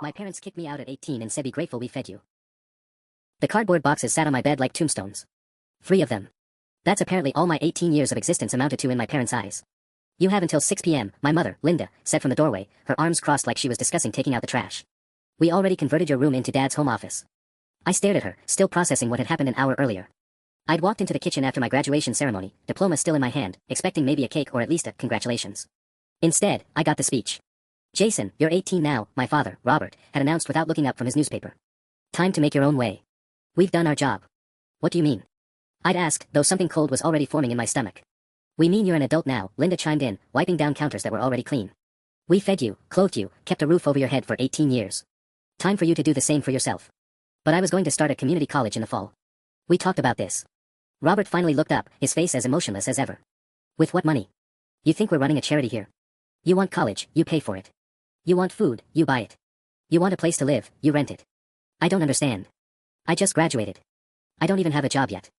My parents kicked me out at 18 and said be grateful we fed you. The cardboard boxes sat on my bed like tombstones. 3 of them. That's apparently all my 18 years of existence amounted to in my parents' eyes. You have until 6 p.m., my mother, Linda, said from the doorway, her arms crossed like she was discussing taking out the trash. We already converted your room into Dad's home office. I stared at her, still processing what had happened an hour earlier. I'd walked into the kitchen after my graduation ceremony, diploma still in my hand, expecting maybe a cake or at least a congratulations. Instead, I got the speech. Jason, you're 18 now, my father, Robert, had announced without looking up from his newspaper. Time to make your own way. We've done our job. What do you mean? I'd asked, though something cold was already forming in my stomach. We mean you're an adult now, Linda chimed in, wiping down counters that were already clean. We fed you, clothed you, kept a roof over your head for 18 years. Time for you to do the same for yourself. But I was going to start a community college in the fall. We talked about this. Robert finally looked up, his face as emotionless as ever. With what money? You think we're running a charity here? You want college, you pay for it. You want food, you buy it. You want a place to live, you rent it. I don't understand. I just graduated. I don't even have a job yet.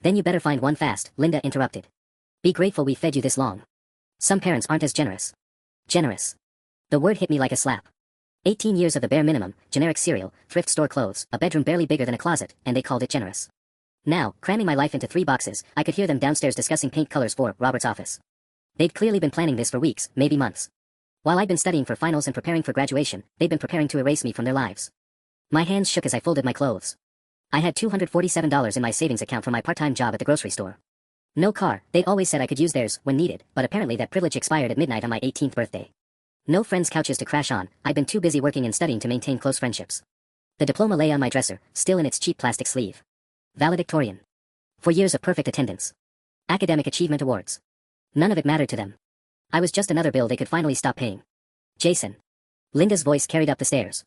Then you better find one fast, Linda interrupted. Be grateful we fed you this long. Some parents aren't as generous. Generous. The word hit me like a slap. 18 years of the bare minimum, generic cereal, thrift store clothes, a bedroom barely bigger than a closet, and they called it generous. Now, cramming my life into 3 boxes, I could hear them downstairs discussing paint colors for Robert's office. They'd clearly been planning this for weeks, maybe months. While I'd been studying for finals and preparing for graduation, they'd been preparing to erase me from their lives. My hands shook as I folded my clothes. I had $247 in my savings account from my part-time job at the grocery store. No car, they'd always said I could use theirs when needed, but apparently that privilege expired at midnight on my 18th birthday. No friends' couches to crash on, I'd been too busy working and studying to maintain close friendships. The diploma lay on my dresser, still in its cheap plastic sleeve. Valedictorian. 4 years of perfect attendance. Academic achievement awards. None of it mattered to them. I was just another bill they could finally stop paying. Jason. Linda's voice carried up the stairs.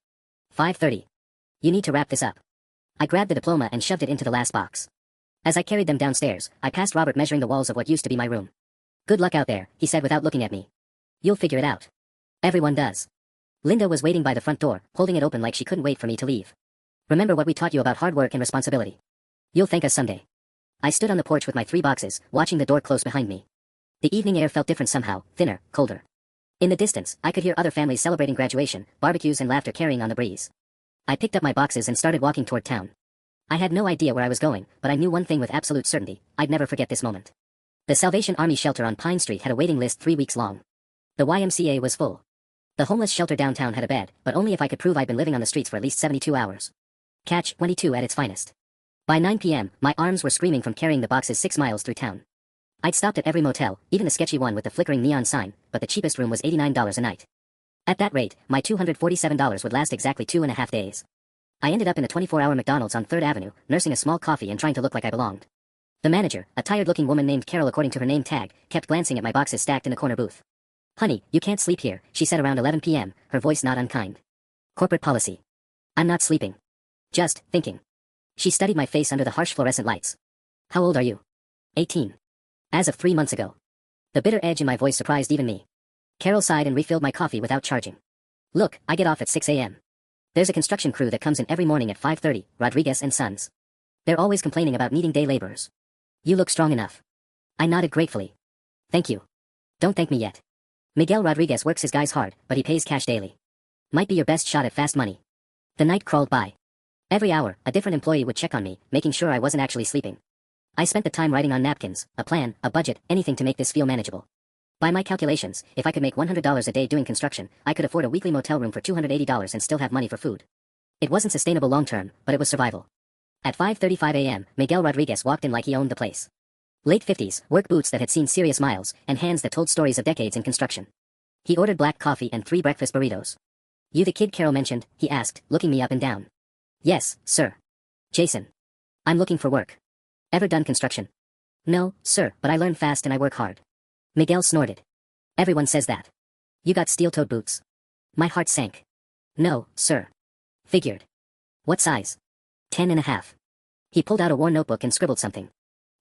5:30. You need to wrap this up. I grabbed the diploma and shoved it into the last box. As I carried them downstairs, I passed Robert measuring the walls of what used to be my room. Good luck out there, he said without looking at me. You'll figure it out. Everyone does. Linda was waiting by the front door, holding it open like she couldn't wait for me to leave. Remember what we taught you about hard work and responsibility. You'll thank us someday. I stood on the porch with my 3 boxes, watching the door close behind me. The evening air felt different somehow, thinner, colder. In the distance, I could hear other families celebrating graduation, barbecues and laughter carrying on the breeze. I picked up my boxes and started walking toward town. I had no idea where I was going, but I knew one thing with absolute certainty, I'd never forget this moment. The Salvation Army shelter on Pine Street had a waiting list 3 weeks long. The YMCA was full. The homeless shelter downtown had a bed, but only if I could prove I'd been living on the streets for at least 72 hours. Catch 22 at its finest. By 9 p.m., my arms were screaming from carrying the boxes 6 miles through town. I'd stopped at every motel, even the sketchy one with the flickering neon sign, but the cheapest room was $89 a night. At that rate, my $247 would last exactly 2.5 days. I ended up in a 24-hour McDonald's on 3rd Avenue, nursing a small coffee and trying to look like I belonged. The manager, a tired-looking woman named Carol according to her name tag, kept glancing at my boxes stacked in the corner booth. Honey, you can't sleep here, she said around 11 p.m., her voice not unkind. Corporate policy. I'm not sleeping. Just thinking. She studied my face under the harsh fluorescent lights. How old are you? 18. As of 3 months ago. The bitter edge in my voice surprised even me. Carol sighed and refilled my coffee without charging. Look, I get off at 6 a.m. There's a construction crew that comes in every morning at 5:30, Rodriguez and Sons. They're always complaining about needing day laborers. You look strong enough. I nodded gratefully. Thank you. Don't thank me yet. Miguel Rodriguez works his guys hard, but he pays cash daily. Might be your best shot at fast money. The night crawled by. Every hour, a different employee would check on me, making sure I wasn't actually sleeping. I spent the time writing on napkins, a plan, a budget, anything to make this feel manageable. By my calculations, if I could make $100 a day doing construction, I could afford a weekly motel room for $280 and still have money for food. It wasn't sustainable long-term, but it was survival. At 5:35 a.m., Miguel Rodriguez walked in like he owned the place. Late 50s, work boots that had seen serious miles, and hands that told stories of decades in construction. He ordered black coffee and 3 breakfast burritos. You the kid Carol mentioned, he asked, looking me up and down. Yes, sir. Jason. I'm looking for work. Ever done construction? No, sir, but I learn fast and I work hard. Miguel snorted. Everyone says that. You got steel-toed boots. My heart sank. No, sir. Figured. What size? 10.5. He pulled out a worn notebook and scribbled something.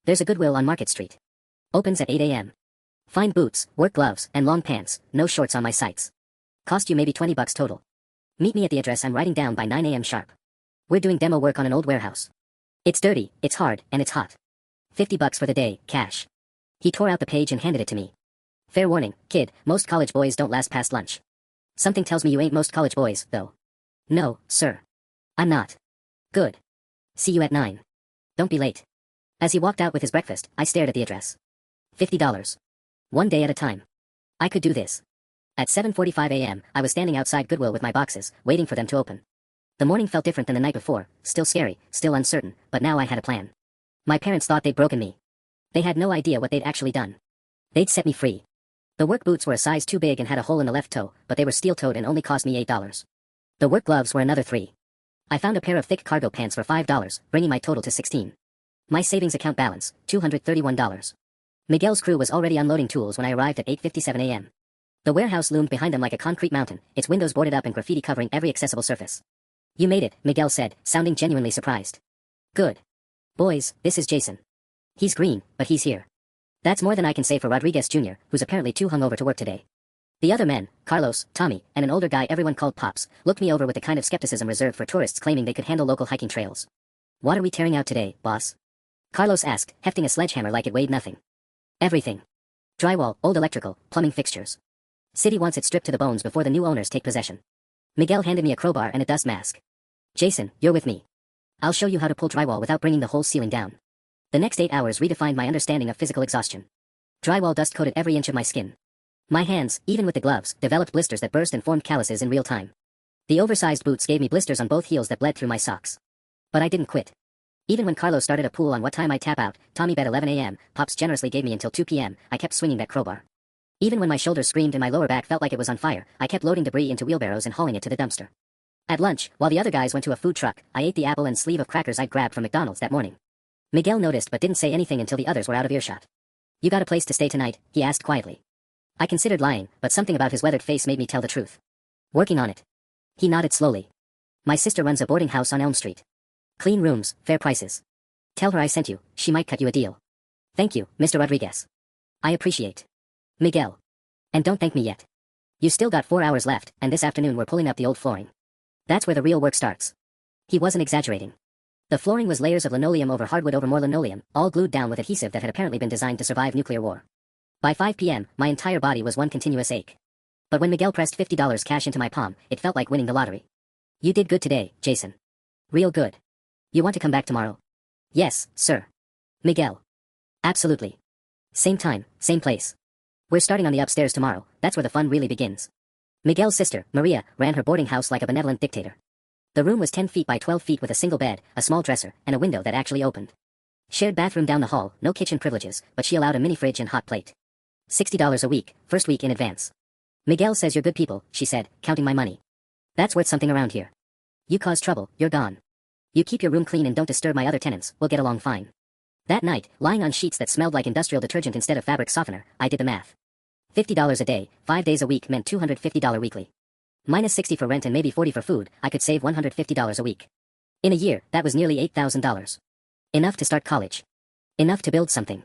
There's a Goodwill on Market Street. Opens at 8 a.m. Find boots, work gloves, and long pants, no shorts on my sights. Cost you maybe $20 total. Meet me at the address I'm writing down by 9 a.m. sharp. We're doing demo work on an old warehouse. It's dirty, it's hard, and it's hot. $50 for the day, cash. He tore out the page and handed it to me. Fair warning, kid, most college boys don't last past lunch. Something tells me you ain't most college boys, though. No, sir. I'm not. Good. See you at 9. Don't be late. As he walked out with his breakfast, I stared at the address. $50. One day at a time. I could do this. At 7:45 a.m., I was standing outside Goodwill with my boxes, waiting for them to open. The morning felt different than the night before, still scary, still uncertain, but now I had a plan. My parents thought they'd broken me. They had no idea what they'd actually done. They'd set me free. The work boots were a size too big and had a hole in the left toe, but they were steel-toed and only cost me $8. The work gloves were another $3. I found a pair of thick cargo pants for $5, bringing my total to $16. My savings account balance, $231. Miguel's crew was already unloading tools when I arrived at 8:57 a.m. The warehouse loomed behind them like a concrete mountain, its windows boarded up and graffiti covering every accessible surface. You made it, Miguel said, sounding genuinely surprised. Good. Boys, this is Jason. He's green, but he's here. That's more than I can say for Rodriguez Jr., who's apparently too hungover to work today. The other men, Carlos, Tommy, and an older guy everyone called Pops, looked me over with the kind of skepticism reserved for tourists claiming they could handle local hiking trails. What are we tearing out today, boss? Carlos asked, hefting a sledgehammer like it weighed nothing. Everything. Drywall, old electrical, plumbing fixtures. City wants it stripped to the bones before the new owners take possession. Miguel handed me a crowbar and a dust mask. Jason, you're with me. I'll show you how to pull drywall without bringing the whole ceiling down. The next 8 hours redefined my understanding of physical exhaustion. Drywall dust coated every inch of my skin. My hands, even with the gloves, developed blisters that burst and formed calluses in real time. The oversized boots gave me blisters on both heels that bled through my socks. But I didn't quit. Even when Carlos started a pool on what time I'd tap out, Tommy bet 11 a.m., Pops generously gave me until 2 p.m., I kept swinging that crowbar. Even when my shoulders screamed and my lower back felt like it was on fire, I kept loading debris into wheelbarrows and hauling it to the dumpster. At lunch, while the other guys went to a food truck, I ate the apple and sleeve of crackers I'd grabbed from McDonald's that morning. Miguel noticed but didn't say anything until the others were out of earshot. You got a place to stay tonight? He asked quietly. I considered lying, but something about his weathered face made me tell the truth. Working on it. He nodded slowly. My sister runs a boarding house on Elm Street. Clean rooms, fair prices. Tell her I sent you, she might cut you a deal. Thank you, Mr. Rodriguez. I appreciate. Miguel. And don't thank me yet. You still got 4 hours left, and this afternoon we're pulling up the old flooring. That's where the real work starts. He wasn't exaggerating. The flooring was layers of linoleum over hardwood over more linoleum, all glued down with adhesive that had apparently been designed to survive nuclear war. By 5 p.m., my entire body was one continuous ache. But when Miguel pressed $50 cash into my palm, it felt like winning the lottery. You did good today, Jason. Real good. You want to come back tomorrow? Yes, sir. Miguel. Absolutely. Same time, same place. We're starting on the upstairs tomorrow, that's where the fun really begins. Miguel's sister, Maria, ran her boarding house like a benevolent dictator. The room was 10 feet by 12 feet with a single bed, a small dresser, and a window that actually opened. Shared bathroom down the hall, no kitchen privileges, but she allowed a mini fridge and hot plate. $60 a week, first week in advance. Miguel says you're good people, she said, counting my money. That's worth something around here. You cause trouble, you're gone. You keep your room clean and don't disturb my other tenants, we'll get along fine. That night, lying on sheets that smelled like industrial detergent instead of fabric softener, I did the math. $50 a day, 5 days a week meant $250 weekly. Minus $60 for rent and maybe $40 for food, I could save $150 a week. In a year, that was nearly $8,000. Enough to start college. Enough to build something.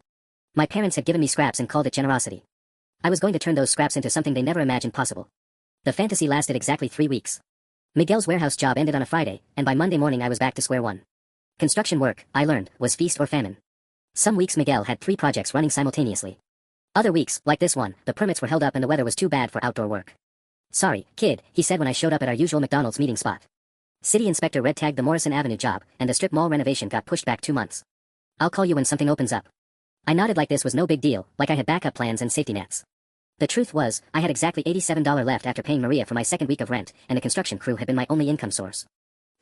My parents had given me scraps and called it generosity. I was going to turn those scraps into something they never imagined possible. The fantasy lasted exactly 3 weeks. Miguel's warehouse job ended on a Friday, and by Monday morning I was back to square one. Construction work, I learned, was feast or famine. Some weeks Miguel had 3 projects running simultaneously. Other weeks, like this one, the permits were held up and the weather was too bad for outdoor work. Sorry, kid, he said when I showed up at our usual McDonald's meeting spot. City inspector red-tagged the Morrison Avenue job, and the strip mall renovation got pushed back 2 months. I'll call you when something opens up. I nodded like this was no big deal, like I had backup plans and safety nets. The truth was, I had exactly $87 left after paying Maria for my second week of rent, and the construction crew had been my only income source.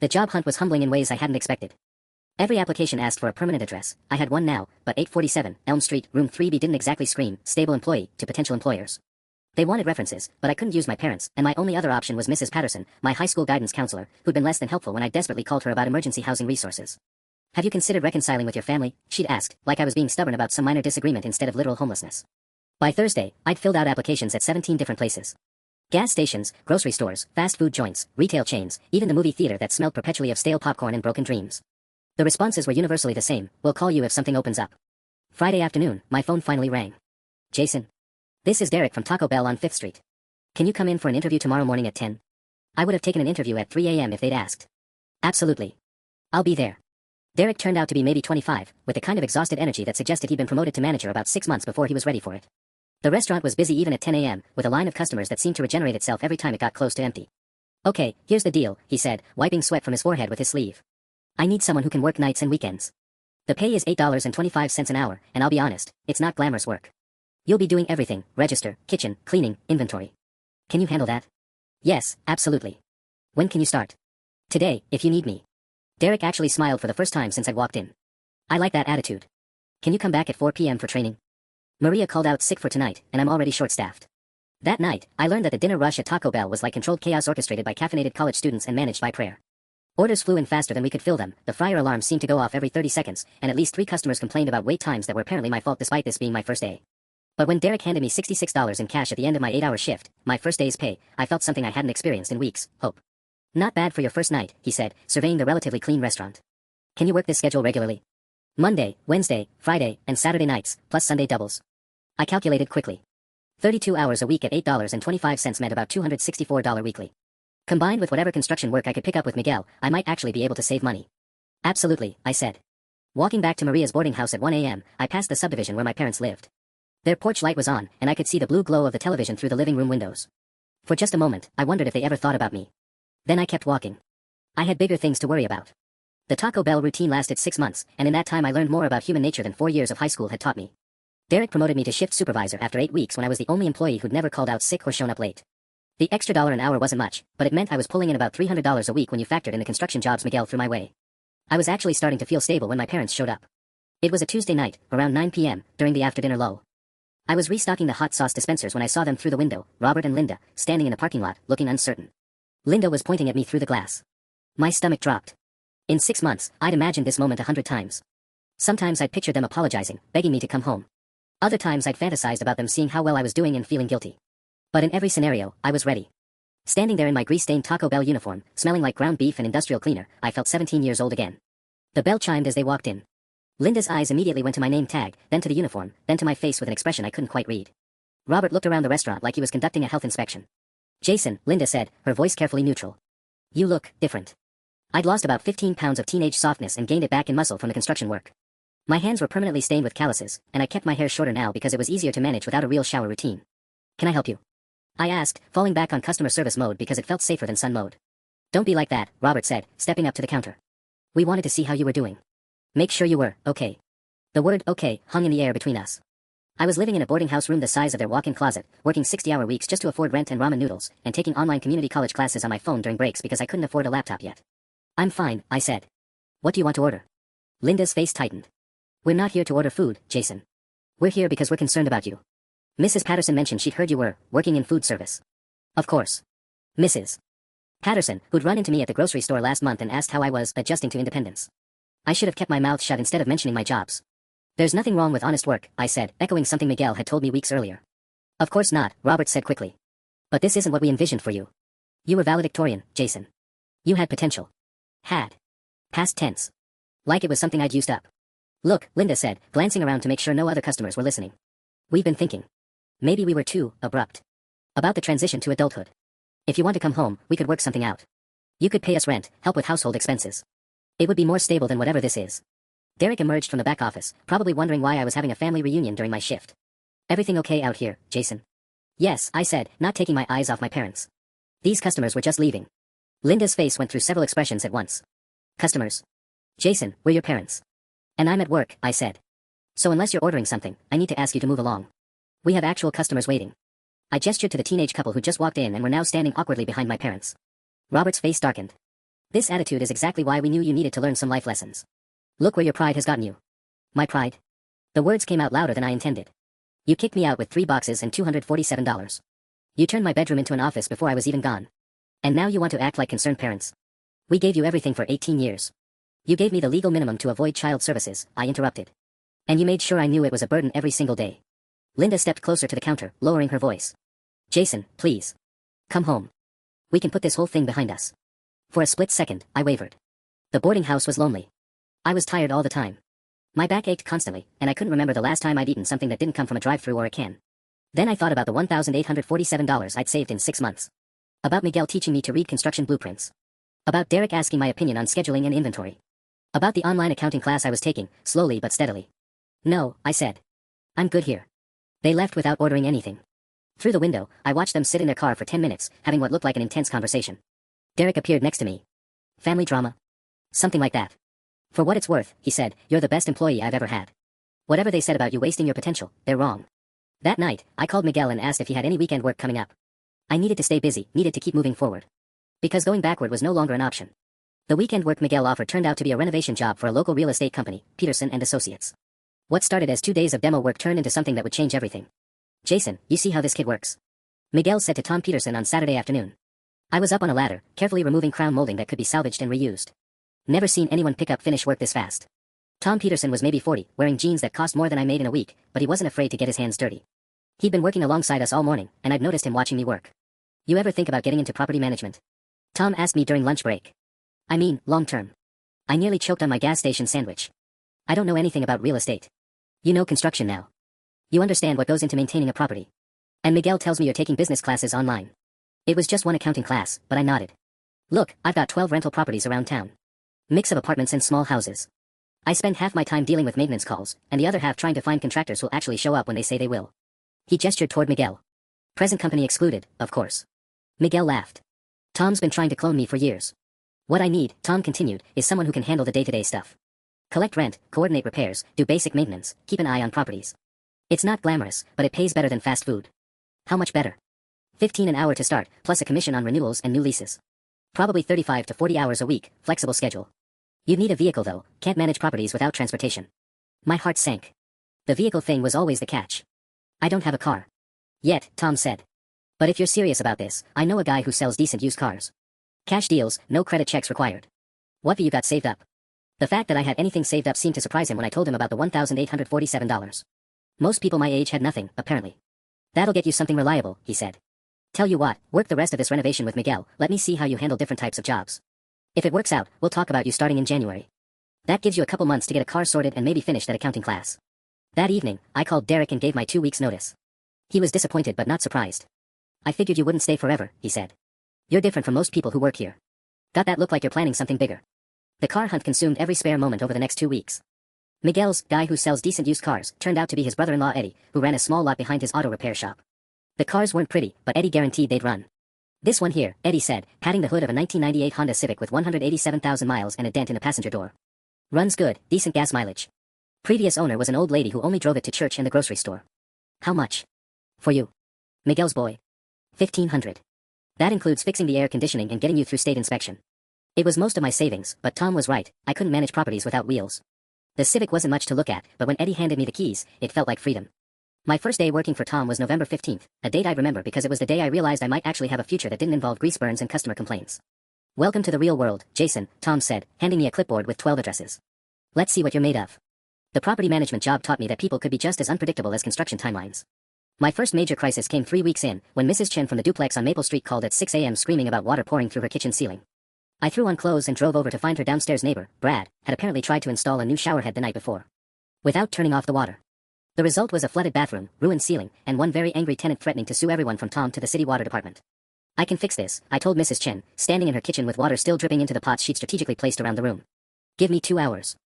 The job hunt was humbling in ways I hadn't expected. Every application asked for a permanent address. I had one now, but 847, Elm Street, room 3B didn't exactly scream, stable employee, to potential employers. They wanted references, but I couldn't use my parents, and my only other option was Mrs. Patterson, my high school guidance counselor, who'd been less than helpful when I desperately called her about emergency housing resources. Have you considered reconciling with your family? She'd asked, like I was being stubborn about some minor disagreement instead of literal homelessness. By Thursday, I'd filled out applications at 17 different places. Gas stations, grocery stores, fast food joints, retail chains, even the movie theater that smelled perpetually of stale popcorn and broken dreams. The responses were universally the same: we'll call you if something opens up. Friday afternoon, my phone finally rang. Jason. This is Derek from Taco Bell on 5th Street. Can you come in for an interview tomorrow morning at 10? I would have taken an interview at 3 a.m. if they'd asked. Absolutely. I'll be there. Derek turned out to be maybe 25, with the kind of exhausted energy that suggested he'd been promoted to manager about 6 months before he was ready for it. The restaurant was busy even at 10 a.m., with a line of customers that seemed to regenerate itself every time it got close to empty. Okay, here's the deal, he said, wiping sweat from his forehead with his sleeve. I need someone who can work nights and weekends. The pay is $8.25 an hour, and I'll be honest, it's not glamorous work. You'll be doing everything: register, kitchen, cleaning, inventory. Can you handle that? Yes, absolutely. When can you start? Today, if you need me. Derek actually smiled for the first time since I'd walked in. I like that attitude. Can you come back at 4 p.m. for training? Maria called out sick for tonight, and I'm already short-staffed. That night, I learned that the dinner rush at Taco Bell was like controlled chaos orchestrated by caffeinated college students and managed by prayer. Orders flew in faster than we could fill them, the fryer alarm seemed to go off every 30 seconds, and at least 3 customers complained about wait times that were apparently my fault despite this being my first day. But when Derek handed me $66 in cash at the end of my 8-hour shift, my first day's pay, I felt something I hadn't experienced in weeks: hope. Not bad for your first night, he said, surveying the relatively clean restaurant. Can you work this schedule regularly? Monday, Wednesday, Friday, and Saturday nights, plus Sunday doubles. I calculated quickly. 32 hours a week at $8.25 meant about $264 weekly. Combined with whatever construction work I could pick up with Miguel, I might actually be able to save money. Absolutely, I said. Walking back to Maria's boarding house at 1 a.m., I passed the subdivision where my parents lived. Their porch light was on, and I could see the blue glow of the television through the living room windows. For just a moment, I wondered if they ever thought about me. Then I kept walking. I had bigger things to worry about. The Taco Bell routine lasted 6 months, and in that time I learned more about human nature than 4 years of high school had taught me. Derek promoted me to shift supervisor after 8 weeks when I was the only employee who'd never called out sick or shown up late. The extra $1 an hour wasn't much, but it meant I was pulling in about $300 a week when you factored in the construction jobs Miguel threw my way. I was actually starting to feel stable when my parents showed up. It was a Tuesday night, around 9 p.m., during the after-dinner lull. I was restocking the hot sauce dispensers when I saw them through the window, Robert and Linda, standing in the parking lot, looking uncertain. Linda was pointing at me through the glass. My stomach dropped. In 6 months, I'd imagined this moment 100 times. Sometimes I'd pictured them apologizing, begging me to come home. Other times I'd fantasized about them seeing how well I was doing and feeling guilty. But in every scenario, I was ready. Standing there in my grease-stained Taco Bell uniform, smelling like ground beef and industrial cleaner, I felt 17 years old again. The bell chimed as they walked in. Linda's eyes immediately went to my name tag, then to the uniform, then to my face with an expression I couldn't quite read. Robert looked around the restaurant like he was conducting a health inspection. Jason, Linda said, her voice carefully neutral. You look different. I'd lost about 15 pounds of teenage softness and gained it back in muscle from the construction work. My hands were permanently stained with calluses, and I kept my hair shorter now because it was easier to manage without a real shower routine. Can I help you? I asked, falling back on customer service mode because it felt safer than sun mode. Don't be like that, Robert said, stepping up to the counter. We wanted to see how you were doing. Make sure you were okay. The word okay hung in the air between us. I was living in a boarding house room the size of their walk-in closet, working 60-hour weeks just to afford rent and ramen noodles, and taking online community college classes on my phone during breaks because I couldn't afford a laptop yet. I'm fine, I said. What do you want to order? Linda's face tightened. We're not here to order food, Jason. We're here because we're concerned about you. Mrs. Patterson mentioned she'd heard you were working in food service. Of course. Mrs. Patterson, who'd run into me at the grocery store last month and asked how I was adjusting to independence. I should have kept my mouth shut instead of mentioning my jobs. There's nothing wrong with honest work, I said, echoing something Miguel had told me weeks earlier. Of course not, Robert said quickly. But this isn't what we envisioned for you. You were valedictorian, Jason. You had potential. Had. Past tense. Like it was something I'd used up. Look, Linda said, glancing around to make sure no other customers were listening. We've been thinking. Maybe we were too abrupt. About the transition to adulthood. If you want to come home, we could work something out. You could pay us rent, help with household expenses. It would be more stable than whatever this is. Derek emerged from the back office, probably wondering why I was having a family reunion during my shift. Everything okay out here, Jason? Yes, I said, not taking my eyes off my parents. These customers were just leaving. Linda's face went through several expressions at once. Customers. Jason, we're your parents. And I'm at work, I said. So unless you're ordering something, I need to ask you to move along. We have actual customers waiting. I gestured to the teenage couple who just walked in and were now standing awkwardly behind my parents. Robert's face darkened. This attitude is exactly why we knew you needed to learn some life lessons. Look where your pride has gotten you. My pride? The words came out louder than I intended. You kicked me out with 3 boxes and $247. You turned my bedroom into an office before I was even gone. And now you want to act like concerned parents. We gave you everything for 18 years. You gave me the legal minimum to avoid child services, I interrupted. And you made sure I knew it was a burden every single day. Linda stepped closer to the counter, lowering her voice. Jason, please. Come home. We can put this whole thing behind us. For a split second, I wavered. The boarding house was lonely. I was tired all the time. My back ached constantly, and I couldn't remember the last time I'd eaten something that didn't come from a drive-thru or a can. Then I thought about the $1,847 I'd saved in 6 months. About Miguel teaching me to read construction blueprints. About Derek asking my opinion on scheduling and inventory. About the online accounting class I was taking, slowly but steadily. No, I said. I'm good here. They left without ordering anything. Through the window, I watched them sit in their car for 10 minutes, having what looked like an intense conversation. Derek appeared next to me. Family drama? Something like that. For what it's worth, he said, you're the best employee I've ever had. Whatever they said about you wasting your potential, they're wrong. That night, I called Miguel and asked if he had any weekend work coming up. I needed to stay busy, needed to keep moving forward. Because going backward was no longer an option. The weekend work Miguel offered turned out to be a renovation job for a local real estate company, Peterson and Associates. What started as 2 days of demo work turned into something that would change everything. Jason, you see how this kid works? Miguel said to Tom Peterson on Saturday afternoon. I was up on a ladder, carefully removing crown molding that could be salvaged and reused. Never seen anyone pick up finished work this fast. Tom Peterson was maybe 40, wearing jeans that cost more than I made in a week, but he wasn't afraid to get his hands dirty. He'd been working alongside us all morning, and I'd noticed him watching me work. You ever think about getting into property management? Tom asked me during lunch break. I mean, long term. I nearly choked on my gas station sandwich. I don't know anything about real estate. You know construction now. You understand what goes into maintaining a property. And Miguel tells me you're taking business classes online. It was just one accounting class, but I nodded. Look, I've got 12 rental properties around town. Mix of apartments and small houses. I spend half my time dealing with maintenance calls, and the other half trying to find contractors who'll actually show up when they say they will. He gestured toward Miguel. Present company excluded, of course. Miguel laughed. Tom's been trying to clone me for years. What I need, Tom continued, is someone who can handle the day-to-day stuff. Collect rent, coordinate repairs, do basic maintenance, keep an eye on properties. It's not glamorous, but it pays better than fast food. How much better? 15 an hour to start, plus a commission on renewals and new leases. Probably 35 to 40 hours a week, flexible schedule. You'd need a vehicle though, can't manage properties without transportation. My heart sank. The vehicle thing was always the catch. I don't have a car. Yet, Tom said. But if you're serious about this, I know a guy who sells decent used cars. Cash deals, no credit checks required. What have you got saved up? The fact that I had anything saved up seemed to surprise him when I told him about the $1,847. Most people my age had nothing, apparently. That'll get you something reliable, he said. Tell you what, work the rest of this renovation with Miguel, let me see how you handle different types of jobs. If it works out, we'll talk about you starting in January. That gives you a couple months to get a car sorted and maybe finish that accounting class. That evening, I called Derek and gave my 2 weeks' notice. He was disappointed but not surprised. I figured you wouldn't stay forever, he said. You're different from most people who work here. Got that look like you're planning something bigger. The car hunt consumed every spare moment over the next 2 weeks. Miguel's guy who sells decent used cars turned out to be his brother-in-law Eddie, who ran a small lot behind his auto repair shop. The cars weren't pretty, but Eddie guaranteed they'd run. This one here, Eddie said, patting the hood of a 1998 Honda Civic with 187,000 miles and a dent in the passenger door. Runs good, decent gas mileage. Previous owner was an old lady who only drove it to church and the grocery store. How much? For you. Miguel's boy. $1,500. That includes fixing the air conditioning and getting you through state inspection. It was most of my savings, but Tom was right, I couldn't manage properties without wheels. The Civic wasn't much to look at, but when Eddie handed me the keys, it felt like freedom. My first day working for Tom was November 15th, a date I'd remember because it was the day I realized I might actually have a future that didn't involve grease burns and customer complaints. Welcome to the real world, Jason, Tom said, handing me a clipboard with 12 addresses. Let's see what you're made of. The property management job taught me that people could be just as unpredictable as construction timelines. My first major crisis came 3 weeks in, when Mrs. Chen from the duplex on Maple Street called at 6 a.m. screaming about water pouring through her kitchen ceiling. I threw on clothes and drove over to find her downstairs neighbor, Brad, had apparently tried to install a new shower head the night before. Without turning off the water. The result was a flooded bathroom, ruined ceiling, and one very angry tenant threatening to sue everyone from Tom to the city water department. I can fix this, I told Mrs. Chen, standing in her kitchen with water still dripping into the pots she'd strategically placed around the room. Give me 2 hours.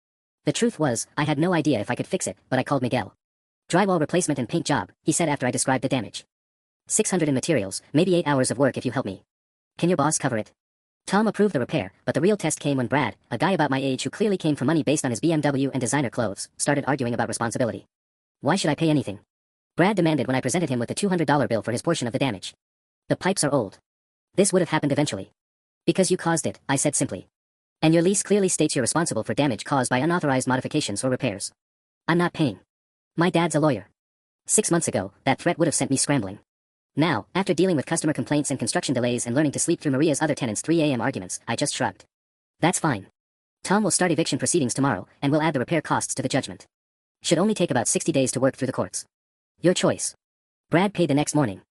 The truth was, I had no idea if I could fix it, but I called Miguel. Drywall replacement and paint job, he said after I described the damage. 600 in materials, maybe 8 hours of work if you help me. Can your boss cover it? Tom approved the repair, but the real test came when Brad, a guy about my age who clearly came for money based on his BMW and designer clothes, started arguing about responsibility. Why should I pay anything? Brad demanded when I presented him with the $200 bill for his portion of the damage. The pipes are old. This would have happened eventually. Because you caused it, I said simply. And your lease clearly states you're responsible for damage caused by unauthorized modifications or repairs. I'm not paying. My dad's a lawyer. 6 months ago, that threat would have sent me scrambling. Now, after dealing with customer complaints and construction delays and learning to sleep through Maria's other tenants' 3 a.m. arguments, I just shrugged. That's fine. Tom will start eviction proceedings tomorrow, and we'll add the repair costs to the judgment. Should only take about 60 days to work through the courts. Your choice. Brad paid the next morning.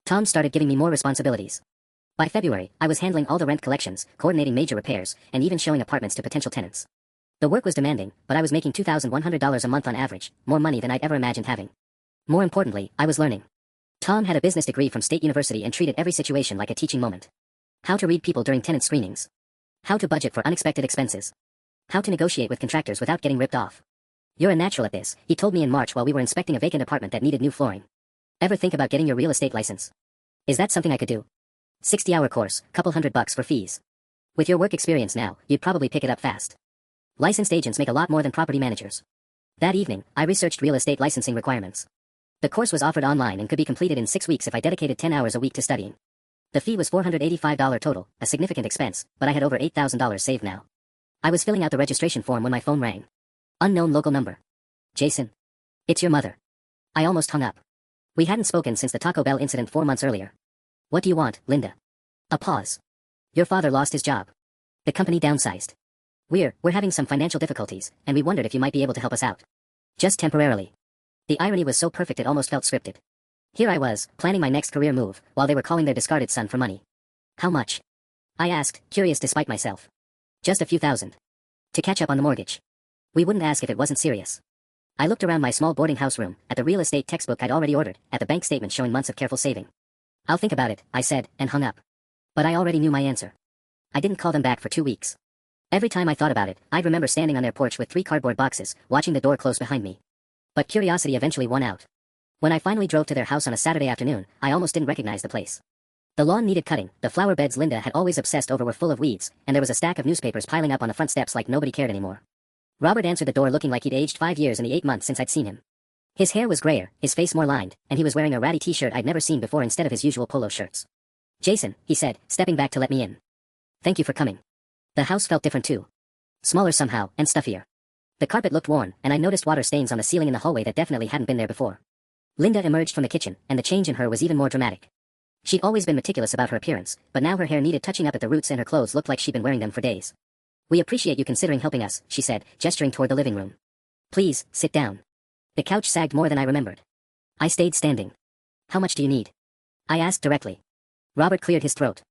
Tom started giving me more responsibilities. By February, I was handling all the rent collections, coordinating major repairs, and even showing apartments to potential tenants. The work was demanding, but I was making $2,100 a month on average, more money than I'd ever imagined having. More importantly, I was learning. Tom had a business degree from State University and treated every situation like a teaching moment. How to read people during tenant screenings. How to budget for unexpected expenses. How to negotiate with contractors without getting ripped off. You're a natural at this, he told me in March while we were inspecting a vacant apartment that needed new flooring. Ever think about getting your real estate license? Is that something I could do? 60-hour course, couple $100 for fees. With your work experience now, you'd probably pick it up fast. Licensed agents make a lot more than property managers. That evening, I researched real estate licensing requirements. The course was offered online and could be completed in 6 weeks if I dedicated 10 hours a week to studying. The fee was $485 total, a significant expense, but I had over $8,000 saved now. I was filling out the registration form when my phone rang. Unknown local number. Jason. It's your mother. I almost hung up. We hadn't spoken since the Taco Bell incident 4 months earlier. What do you want, Linda? A pause. Your father lost his job. The company downsized. We're having some financial difficulties, and we wondered if you might be able to help us out. Just temporarily. The irony was so perfect it almost felt scripted. Here I was, planning my next career move, while they were calling their discarded son for money. How much? I asked, curious despite myself. Just a few thousand. To catch up on the mortgage. We wouldn't ask if it wasn't serious. I looked around my small boarding house room, at the real estate textbook I'd already ordered, at the bank statement showing months of careful saving. I'll think about it, I said, and hung up. But I already knew my answer. I didn't call them back for 2 weeks. Every time I thought about it, I'd remember standing on their porch with 3 cardboard boxes, watching the door close behind me. But curiosity eventually won out. When I finally drove to their house on a Saturday afternoon, I almost didn't recognize the place. The lawn needed cutting, the flower beds Linda had always obsessed over were full of weeds, and there was a stack of newspapers piling up on the front steps like nobody cared anymore. Robert answered the door looking like he'd aged 5 years in the 8 months since I'd seen him. His hair was grayer, his face more lined, and he was wearing a ratty t-shirt I'd never seen before instead of his usual polo shirts. Jason, he said, stepping back to let me in. Thank you for coming. The house felt different too. Smaller somehow, and stuffier. The carpet looked worn, and I noticed water stains on the ceiling in the hallway that definitely hadn't been there before. Linda emerged from the kitchen, and the change in her was even more dramatic. She'd always been meticulous about her appearance, but now her hair needed touching up at the roots and her clothes looked like she'd been wearing them for days. We appreciate you considering helping us, she said, gesturing toward the living room. Please, sit down. The couch sagged more than I remembered. I stayed standing. How much do you need? I asked directly. Robert cleared his throat.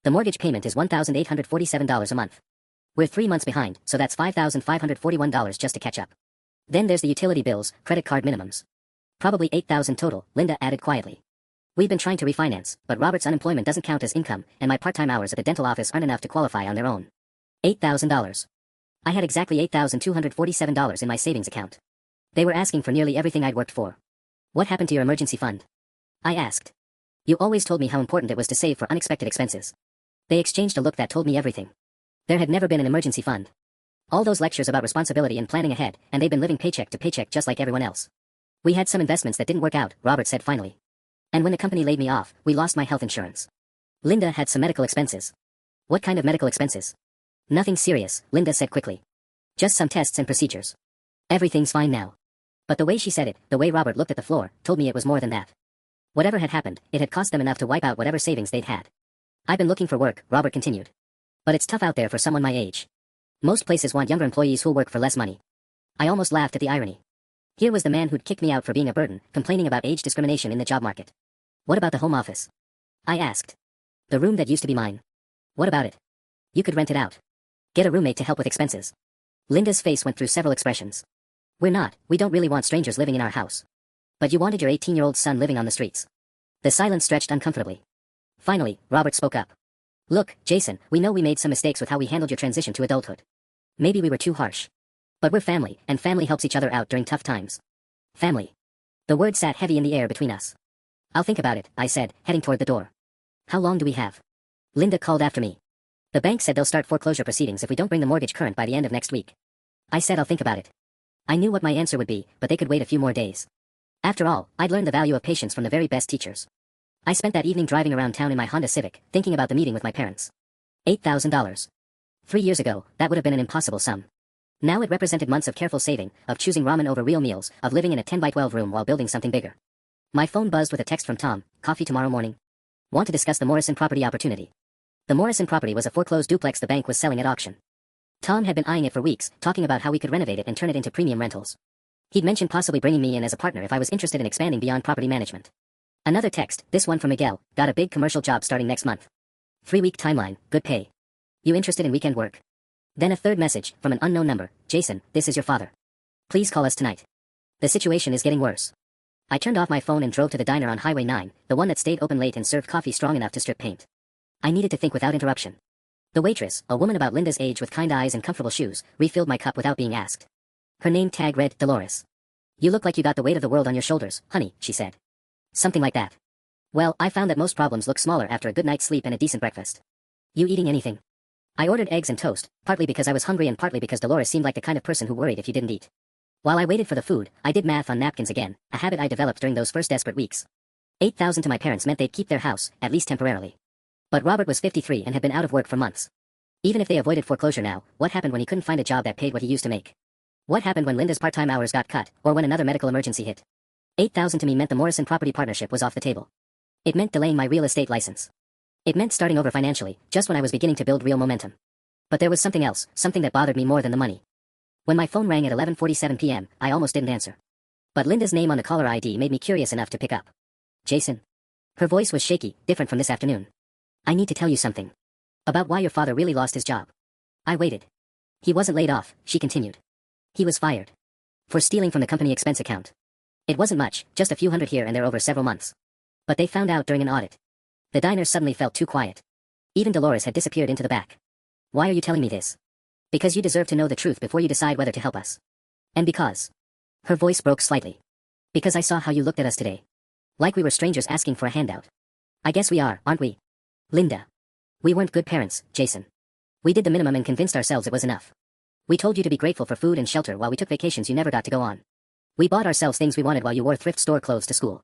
The mortgage payment is $1,847 a month. We're 3 months behind, so that's $5,541 just to catch up. Then there's the utility bills, credit card minimums. Probably $8,000 total, Linda added quietly. We've been trying to refinance, but Robert's unemployment doesn't count as income, and my part-time hours at the dental office aren't enough to qualify on their own. $8,000. I had exactly $8,247 in my savings account. They were asking for nearly everything I'd worked for. What happened to your emergency fund? I asked. You always told me how important it was to save for unexpected expenses. They exchanged a look that told me everything. There had never been an emergency fund. All those lectures about responsibility and planning ahead, and they'd been living paycheck to paycheck just like everyone else. We had some investments that didn't work out, Robert said finally. And when the company laid me off, we lost my health insurance. Linda had some medical expenses. What kind of medical expenses? Nothing serious, Linda said quickly. Just some tests and procedures. Everything's fine now. But the way she said it, the way Robert looked at the floor, told me it was more than that. Whatever had happened, it had cost them enough to wipe out whatever savings they'd had. I've been looking for work, Robert continued. But it's tough out there for someone my age. Most places want younger employees who'll work for less money. I almost laughed at the irony. Here was the man who'd kicked me out for being a burden, complaining about age discrimination in the job market. What about the home office? I asked. The room that used to be mine. What about it? You could rent it out. Get a roommate to help with expenses. Linda's face went through several expressions. We don't really want strangers living in our house. But you wanted your 18-year-old son living on the streets. The silence stretched uncomfortably. Finally, Robert spoke up. Look, Jason, we know we made some mistakes with how we handled your transition to adulthood. Maybe we were too harsh. But we're family, and family helps each other out during tough times. Family. The word sat heavy in the air between us. I'll think about it, I said, heading toward the door. How long do we have? Linda called after me. The bank said they'll start foreclosure proceedings if we don't bring the mortgage current by the end of next week. I said I'll think about it. I knew what my answer would be, but they could wait a few more days. After all, I'd learned the value of patience from the very best teachers. I spent that evening driving around town in my Honda Civic, thinking about the meeting with my parents. $8,000. 3 years ago, that would have been an impossible sum. Now it represented months of careful saving, of choosing ramen over real meals, of living in a 10 by 12 room while building something bigger. My phone buzzed with a text from Tom, coffee tomorrow morning. Want to discuss the Morrison property opportunity. The Morrison property was a foreclosed duplex the bank was selling at auction. Tom had been eyeing it for weeks, talking about how we could renovate it and turn it into premium rentals. He'd mentioned possibly bringing me in as a partner if I was interested in expanding beyond property management. Another text, this one from Miguel, got a big commercial job starting next month. 3-week timeline, good pay. You interested in weekend work? Then a third message, from an unknown number, Jason, this is your father. Please call us tonight. The situation is getting worse. I turned off my phone and drove to the diner on Highway 9, the one that stayed open late and served coffee strong enough to strip paint. I needed to think without interruption. The waitress, a woman about Linda's age with kind eyes and comfortable shoes, refilled my cup without being asked. Her name tag read Dolores. You look like you got the weight of the world on your shoulders, honey, she said. Something like that. Well, I found that most problems look smaller after a good night's sleep and a decent breakfast. You eating anything? I ordered eggs and toast, partly because I was hungry and partly because Dolores seemed like the kind of person who worried if you didn't eat. While I waited for the food, I did math on napkins again, a habit I developed during those first desperate weeks. 8,000 to my parents meant they'd keep their house, at least temporarily. But Robert was 53 and had been out of work for months. Even if they avoided foreclosure now, what happened when he couldn't find a job that paid what he used to make? What happened when Linda's part-time hours got cut, or when another medical emergency hit? 8,000 to me meant the Morrison property partnership was off the table. It meant delaying my real estate license. It meant starting over financially, just when I was beginning to build real momentum. But there was something else, something that bothered me more than the money. When my phone rang at 11:47 p.m., I almost didn't answer. But Linda's name on the caller ID made me curious enough to pick up. Jason. Her voice was shaky, different from this afternoon. I need to tell you something. About why your father really lost his job. I waited. He wasn't laid off, she continued. He was fired. For stealing from the company expense account. It wasn't much, just a few hundred here and there over several months. But they found out during an audit. The diner suddenly felt too quiet. Even Dolores had disappeared into the back. Why are you telling me this? Because you deserve to know the truth before you decide whether to help us. And because. Her voice broke slightly. Because I saw how you looked at us today. Like we were strangers asking for a handout. I guess we are, aren't we? Linda. We weren't good parents, Jason. We did the minimum and convinced ourselves it was enough. We told you to be grateful for food and shelter while we took vacations you never got to go on. We bought ourselves things we wanted while you wore thrift store clothes to school.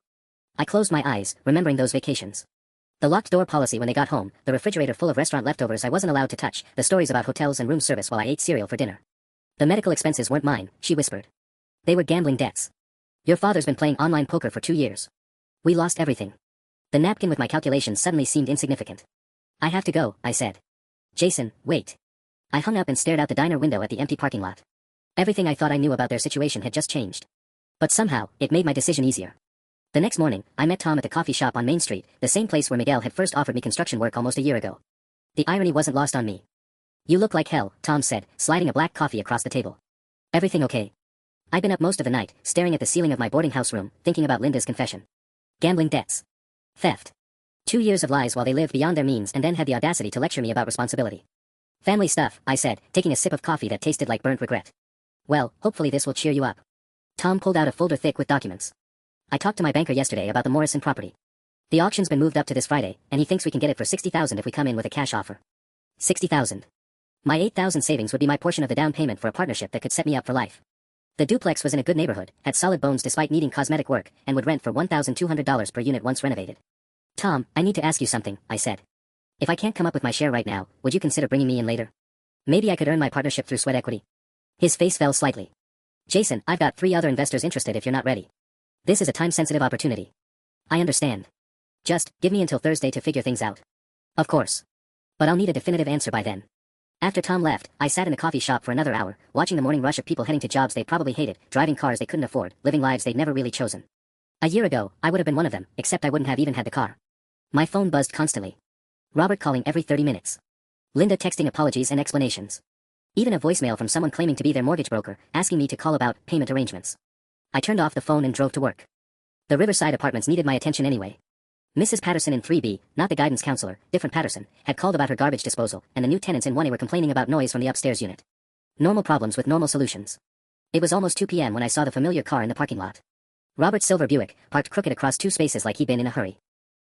I closed my eyes, remembering those vacations. The locked door policy when they got home, the refrigerator full of restaurant leftovers I wasn't allowed to touch, the stories about hotels and room service while I ate cereal for dinner. The medical expenses weren't mine, she whispered. They were gambling debts. Your father's been playing online poker for 2 years. We lost everything. The napkin with my calculations suddenly seemed insignificant. I have to go, I said. Jason, wait. I hung up and stared out the diner window at the empty parking lot. Everything I thought I knew about their situation had just changed. But somehow, it made my decision easier. The next morning, I met Tom at the coffee shop on Main Street, the same place where Miguel had first offered me construction work almost a year ago. The irony wasn't lost on me. You look like hell, Tom said, sliding a black coffee across the table. Everything okay? I'd been up most of the night, staring at the ceiling of my boarding house room, thinking about Linda's confession. Gambling debts. Theft. 2 years of lies while they lived beyond their means and then had the audacity to lecture me about responsibility. Family stuff, I said, taking a sip of coffee that tasted like burnt regret. Well, hopefully this will cheer you up. Tom pulled out a folder thick with documents. I talked to my banker yesterday about the Morrison property. The auction's been moved up to this Friday, and he thinks we can get it for $60,000 if we come in with a cash offer. $60,000. My $8,000 savings would be my portion of the down payment for a partnership that could set me up for life. The duplex was in a good neighborhood, had solid bones despite needing cosmetic work, and would rent for $1,200 per unit once renovated. Tom, I need to ask you something, I said. If I can't come up with my share right now, would you consider bringing me in later? Maybe I could earn my partnership through sweat equity. His face fell slightly. Jason, I've got 3 other investors interested if you're not ready. This is a time-sensitive opportunity. I understand. Just, give me until Thursday to figure things out. Of course. But I'll need a definitive answer by then. After Tom left, I sat in the coffee shop for another hour, watching the morning rush of people heading to jobs they probably hated, driving cars they couldn't afford, living lives they'd never really chosen. A year ago, I would have been one of them, except I wouldn't have even had the car. My phone buzzed constantly. Robert calling every 30 minutes. Linda texting apologies and explanations. Even a voicemail from someone claiming to be their mortgage broker, asking me to call about payment arrangements. I turned off the phone and drove to work. The Riverside apartments needed my attention anyway. Mrs. Patterson in 3B, not the guidance counselor, different Patterson, had called about her garbage disposal, and the new tenants in 1A were complaining about noise from the upstairs unit. Normal problems with normal solutions. It was almost 2 p.m. when I saw the familiar car in the parking lot. Robert's silver Buick, parked crooked across 2 spaces like he'd been in a hurry.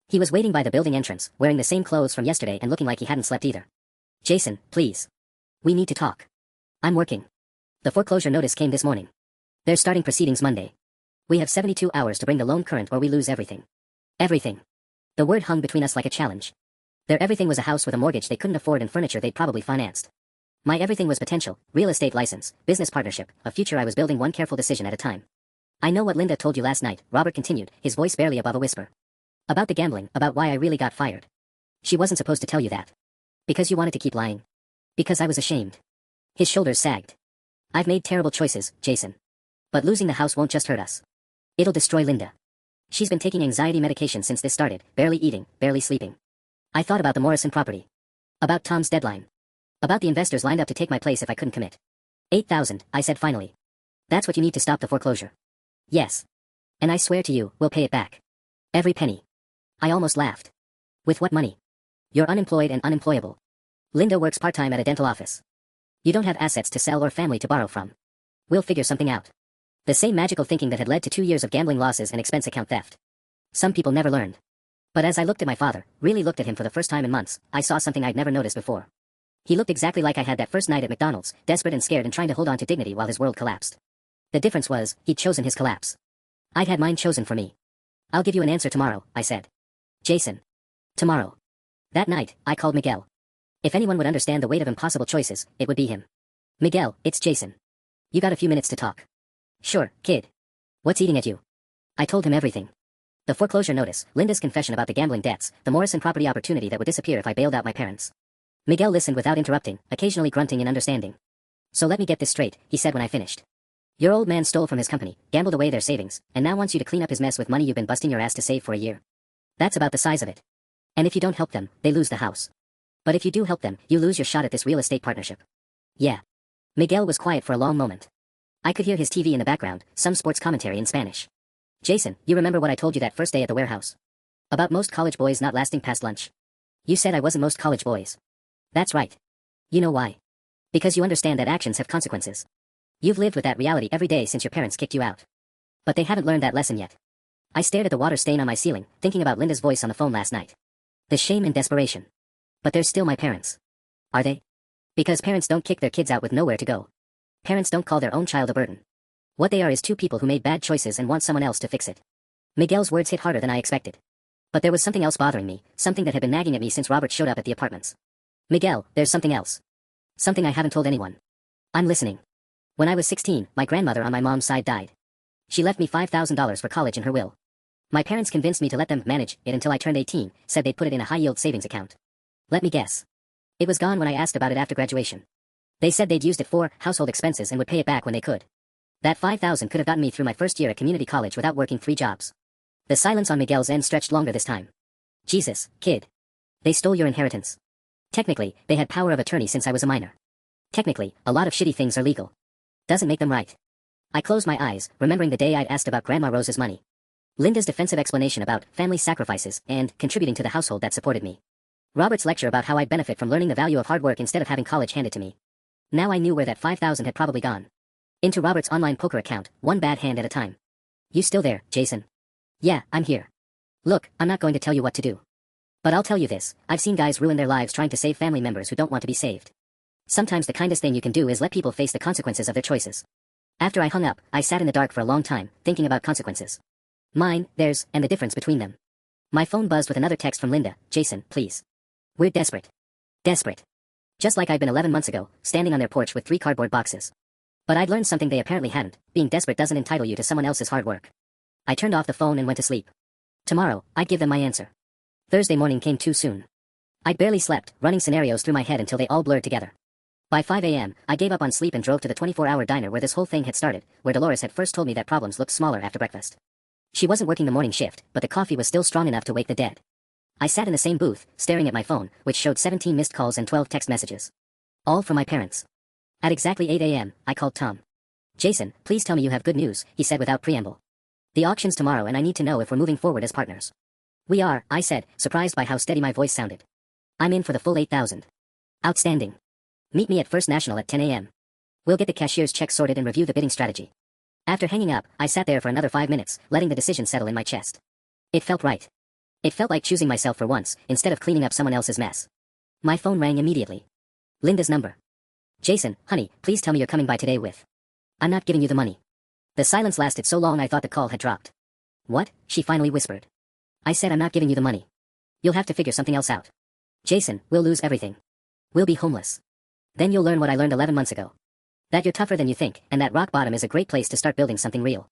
He was waiting by the building entrance, wearing the same clothes from yesterday and looking like he hadn't slept either. Jason, please. We need to talk. I'm working. The foreclosure notice came this morning. They're starting proceedings Monday. We have 72 hours to bring the loan current or we lose everything. Everything. The word hung between us like a challenge. Their everything was a house with a mortgage they couldn't afford and furniture they'd probably financed. My everything was potential, real estate license, business partnership, a future I was building one careful decision at a time. I know what Linda told you last night, Robert continued, his voice barely above a whisper. About the gambling, about why I really got fired. She wasn't supposed to tell you that. Because you wanted to keep lying. Because I was ashamed. His shoulders sagged. I've made terrible choices, Jason. But losing the house won't just hurt us. It'll destroy Linda. She's been taking anxiety medication since this started, barely eating, barely sleeping. I thought about the Morrison property. About Tom's deadline. About the investors lined up to take my place if I couldn't commit. 8,000, I said finally. That's what you need to stop the foreclosure. Yes. And I swear to you, we'll pay it back. Every penny. I almost laughed. With what money? You're unemployed and unemployable. Linda works part-time at a dental office. You don't have assets to sell or family to borrow from. We'll figure something out. The same magical thinking that had led to 2 years of gambling losses and expense account theft. Some people never learned. But as I looked at my father, really looked at him for the first time in months, I saw something I'd never noticed before. He looked exactly like I had that first night at McDonald's, desperate and scared and trying to hold on to dignity while his world collapsed. The difference was, he'd chosen his collapse. I'd had mine chosen for me. I'll give you an answer tomorrow, I said. Jason. Tomorrow. That night, I called Miguel. If anyone would understand the weight of impossible choices, it would be him. Miguel, it's Jason. You got a few minutes to talk? Sure, kid. What's eating at you? I told him everything. The foreclosure notice, Linda's confession about the gambling debts, the Morrison property opportunity that would disappear if I bailed out my parents. Miguel listened without interrupting, occasionally grunting in understanding. So let me get this straight, he said when I finished. Your old man stole from his company, gambled away their savings, and now wants you to clean up his mess with money you've been busting your ass to save for a year. That's about the size of it. And if you don't help them, they lose the house. But if you do help them, you lose your shot at this real estate partnership. Yeah. Miguel was quiet for a long moment. I could hear his TV in the background, some sports commentary in Spanish. Jason, you remember what I told you that first day at the warehouse? About most college boys not lasting past lunch. You said I wasn't most college boys. That's right. You know why? Because you understand that actions have consequences. You've lived with that reality every day since your parents kicked you out. But they haven't learned that lesson yet. I stared at the water stain on my ceiling, thinking about Linda's voice on the phone last night. The shame and desperation. But they're still my parents. Are they? Because parents don't kick their kids out with nowhere to go. Parents don't call their own child a burden. What they are is two people who made bad choices and want someone else to fix it. Miguel's words hit harder than I expected. But there was something else bothering me, something that had been nagging at me since Robert showed up at the apartments. Miguel, there's something else. Something I haven't told anyone. I'm listening. When I was 16, my grandmother on my mom's side died. She left me $5,000 for college in her will. My parents convinced me to let them manage it until I turned 18, said they'd put it in a high-yield savings account. Let me guess. It was gone when I asked about it after graduation. They said they'd used it for household expenses and would pay it back when they could. That $5,000 could have gotten me through my first year at community college without working 3 jobs. The silence on Miguel's end stretched longer this time. Jesus, kid. They stole your inheritance. Technically, they had power of attorney since I was a minor. Technically, a lot of shitty things are legal. Doesn't make them right. I closed my eyes, remembering the day I'd asked about Grandma Rose's money. Linda's defensive explanation about family sacrifices and contributing to the household that supported me. Robert's lecture about how I'd benefit from learning the value of hard work instead of having college handed to me. Now I knew where that $5,000 had probably gone. Into Robert's online poker account, one bad hand at a time. You still there, Jason? Yeah, I'm here. Look, I'm not going to tell you what to do. But I'll tell you this, I've seen guys ruin their lives trying to save family members who don't want to be saved. Sometimes the kindest thing you can do is let people face the consequences of their choices. After I hung up, I sat in the dark for a long time, thinking about consequences. Mine, theirs, and the difference between them. My phone buzzed with another text from Linda. Jason, please. We're desperate. Desperate. Just like I'd been 11 months ago, standing on their porch with 3 cardboard boxes. But I'd learned something they apparently hadn't. Being desperate doesn't entitle you to someone else's hard work. I turned off the phone and went to sleep. Tomorrow, I'd give them my answer. Thursday morning came too soon. I'd barely slept, running scenarios through my head until they all blurred together. By 5 a.m., I gave up on sleep and drove to the 24-hour diner where this whole thing had started, where Dolores had first told me that problems looked smaller after breakfast. She wasn't working the morning shift, but the coffee was still strong enough to wake the dead. I sat in the same booth, staring at my phone, which showed 17 missed calls and 12 text messages. All from my parents. At exactly 8 a.m., I called Tom. Jason, please tell me you have good news, he said without preamble. The auction's tomorrow and I need to know if we're moving forward as partners. We are, I said, surprised by how steady my voice sounded. I'm in for the full $8,000. Outstanding. Meet me at First National at 10 a.m. We'll get the cashier's check sorted and review the bidding strategy. After hanging up, I sat there for another 5 minutes, letting the decision settle in my chest. It felt right. It felt like choosing myself for once, instead of cleaning up someone else's mess. My phone rang immediately. Linda's number. Jason, honey, please tell me you're coming by today with. I'm not giving you the money. The silence lasted so long I thought the call had dropped. What? She finally whispered. I said I'm not giving you the money. You'll have to figure something else out. Jason, we'll lose everything. We'll be homeless. Then you'll learn what I learned 11 months ago. That you're tougher than you think, and that rock bottom is a great place to start building something real.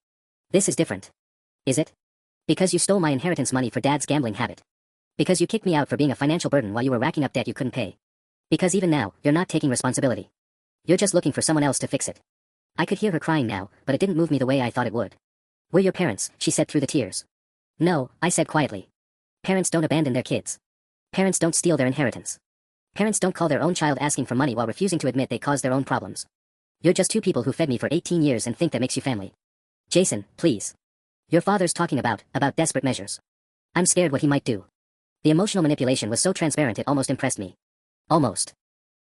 This is different. Is it? Because you stole my inheritance money for Dad's gambling habit. Because you kicked me out for being a financial burden while you were racking up debt you couldn't pay. Because even now, you're not taking responsibility. You're just looking for someone else to fix it. I could hear her crying now, but it didn't move me the way I thought it would. We're your parents, she said through the tears. No, I said quietly. Parents don't abandon their kids. Parents don't steal their inheritance. Parents don't call their own child asking for money while refusing to admit they caused their own problems. You're just two people who fed me for 18 years and think that makes you family. Jason, please. Your father's talking about desperate measures. I'm scared what he might do. The emotional manipulation was so transparent it almost impressed me. Almost.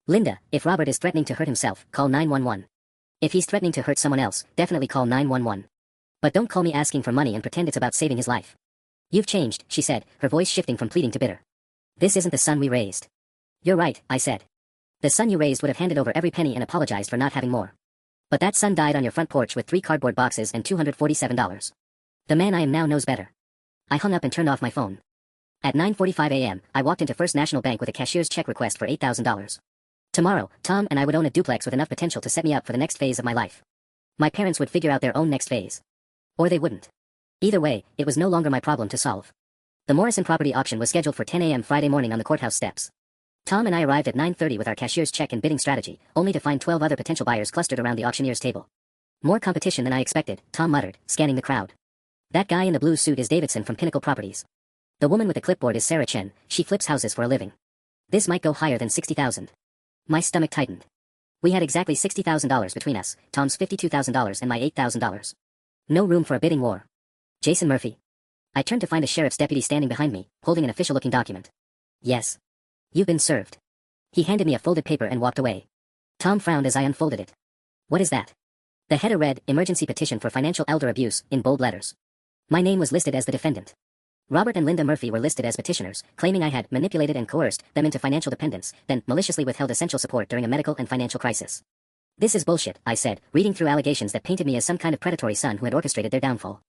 Linda, if Robert is threatening to hurt himself, call 911. If he's threatening to hurt someone else, definitely call 911. But don't call me asking for money and pretend it's about saving his life. You've changed, she said, her voice shifting from pleading to bitter. This isn't the son we raised. You're right, I said. The son you raised would have handed over every penny and apologized for not having more. But that son died on your front porch with 3 cardboard boxes and $247. The man I am now knows better. I hung up and turned off my phone. At 9:45 a.m., I walked into First National Bank with a cashier's check request for $8,000. Tomorrow, Tom and I would own a duplex with enough potential to set me up for the next phase of my life. My parents would figure out their own next phase. Or they wouldn't. Either way, it was no longer my problem to solve. The Morrison property auction was scheduled for 10 a.m. Friday morning on the courthouse steps. Tom and I arrived at 9:30 with our cashier's check and bidding strategy, only to find 12 other potential buyers clustered around the auctioneer's table. More competition than I expected, Tom muttered, scanning the crowd. That guy in the blue suit is Davidson from Pinnacle Properties. The woman with the clipboard is Sarah Chen, she flips houses for a living. This might go higher than $60,000. My stomach tightened. We had exactly $60,000 between us, Tom's $52,000 and my $8,000. No room for a bidding war. Jason Murphy. I turned to find a sheriff's deputy standing behind me, holding an official-looking document. Yes. You've been served. He handed me a folded paper and walked away. Tom frowned as I unfolded it. What is that? The header read, Emergency Petition for Financial Elder Abuse, in bold letters. My name was listed as the defendant. Robert and Linda Murphy were listed as petitioners, claiming I had manipulated and coerced them into financial dependence, then maliciously withheld essential support during a medical and financial crisis. This is bullshit, I said, reading through allegations that painted me as some kind of predatory son who had orchestrated their downfall.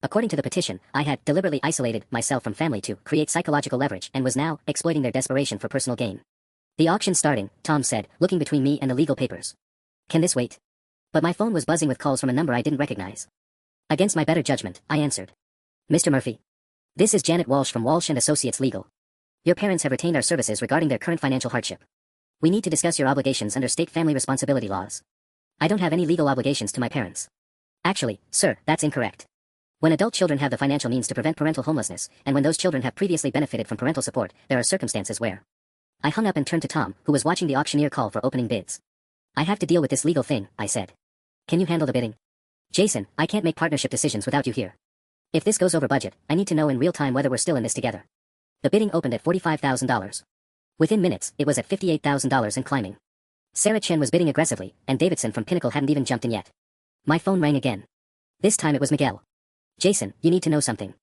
According to the petition, I had deliberately isolated myself from family to create psychological leverage and was now exploiting their desperation for personal gain. The auction's starting, Tom said, looking between me and the legal papers. Can this wait? But my phone was buzzing with calls from a number I didn't recognize. Against my better judgment, I answered. Mr. Murphy. This is Janet Walsh from Walsh & Associates Legal. Your parents have retained our services regarding their current financial hardship. We need to discuss your obligations under state family responsibility laws. I don't have any legal obligations to my parents. Actually, sir, that's incorrect. When adult children have the financial means to prevent parental homelessness, and when those children have previously benefited from parental support, there are circumstances where. I hung up and turned to Tom, who was watching the auctioneer call for opening bids. I have to deal with this legal thing, I said. Can you handle the bidding? Jason, I can't make partnership decisions without you here. If this goes over budget, I need to know in real time whether we're still in this together. The bidding opened at $45,000. Within minutes, it was at $58,000 and climbing. Sarah Chen was bidding aggressively, and Davidson from Pinnacle hadn't even jumped in yet. My phone rang again. This time it was Miguel. Jason, you need to know something.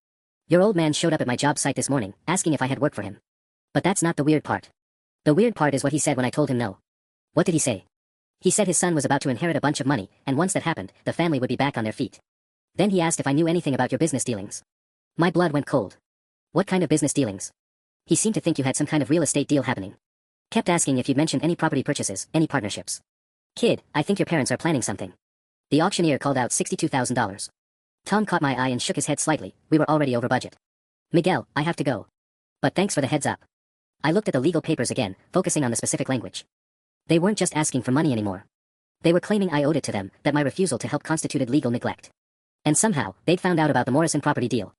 Your old man showed up at my job site this morning, asking if I had work for him. But that's not the weird part. The weird part is what he said when I told him no. What did he say? He said his son was about to inherit a bunch of money, and once that happened, the family would be back on their feet. Then he asked if I knew anything about your business dealings. My blood went cold. What kind of business dealings? He seemed to think you had some kind of real estate deal happening. Kept asking if you'd mentioned any property purchases, any partnerships. Kid, I think your parents are planning something. The auctioneer called out $62,000. Tom caught my eye and shook his head slightly. We were already over budget. Miguel, I have to go. But thanks for the heads up. I looked at the legal papers again, focusing on the specific language. They weren't just asking for money anymore. They were claiming I owed it to them, that my refusal to help constituted legal neglect. And somehow, they'd found out about the Morrison property deal.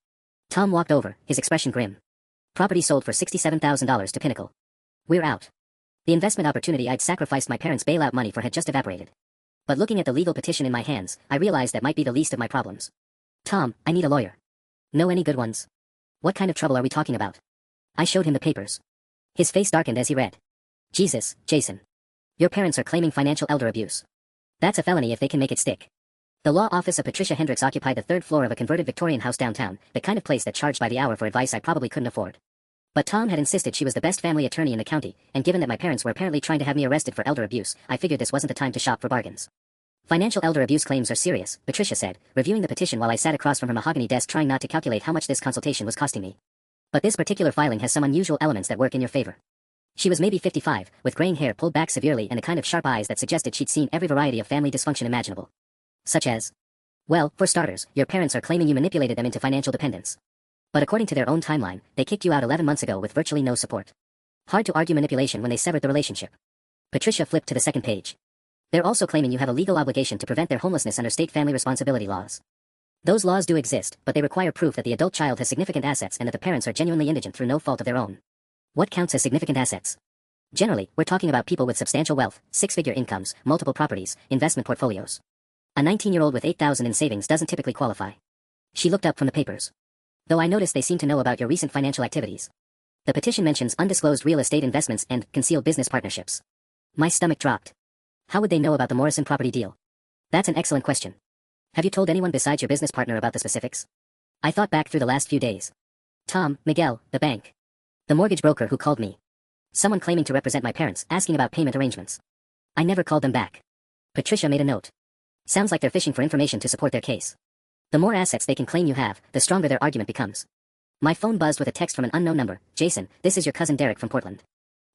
Tom walked over, his expression grim. Property sold for $67,000 to Pinnacle. We're out. The investment opportunity I'd sacrificed my parents' bailout money for had just evaporated. But looking at the legal petition in my hands, I realized that might be the least of my problems. Tom, I need a lawyer. Know any good ones? What kind of trouble are we talking about? I showed him the papers. His face darkened as he read. Jesus, Jason. Your parents are claiming financial elder abuse. That's a felony if they can make it stick. The law office of Patricia Hendricks occupied the third floor of a converted Victorian house downtown, the kind of place that charged by the hour for advice I probably couldn't afford. But Tom had insisted she was the best family attorney in the county, and given that my parents were apparently trying to have me arrested for elder abuse, I figured this wasn't the time to shop for bargains. Financial elder abuse claims are serious, Patricia said, reviewing the petition while I sat across from her mahogany desk trying not to calculate how much this consultation was costing me. But this particular filing has some unusual elements that work in your favor. She was maybe 55, with graying hair pulled back severely and the kind of sharp eyes that suggested she'd seen every variety of family dysfunction imaginable. Such as? Well, for starters, your parents are claiming you manipulated them into financial dependence. But according to their own timeline, they kicked you out 11 months ago with virtually no support. Hard to argue manipulation when they severed the relationship. Patricia flipped to the second page. They're also claiming you have a legal obligation to prevent their homelessness under state family responsibility laws. Those laws do exist, but they require proof that the adult child has significant assets and that the parents are genuinely indigent through no fault of their own. What counts as significant assets? Generally, we're talking about people with substantial wealth, six-figure incomes, multiple properties, investment portfolios. A 19-year-old with $8,000 in savings doesn't typically qualify. She looked up from the papers. Though I noticed they seem to know about your recent financial activities. The petition mentions undisclosed real estate investments and concealed business partnerships. My stomach dropped. How would they know about the Morrison property deal? That's an excellent question. Have you told anyone besides your business partner about the specifics? I thought back through the last few days. Tom, Miguel, the bank. The mortgage broker who called me. Someone claiming to represent my parents, asking about payment arrangements. I never called them back. Patricia made a note. Sounds like they're fishing for information to support their case. The more assets they can claim you have, the stronger their argument becomes. My phone buzzed with a text from an unknown number. Jason, this is your cousin Derek from Portland.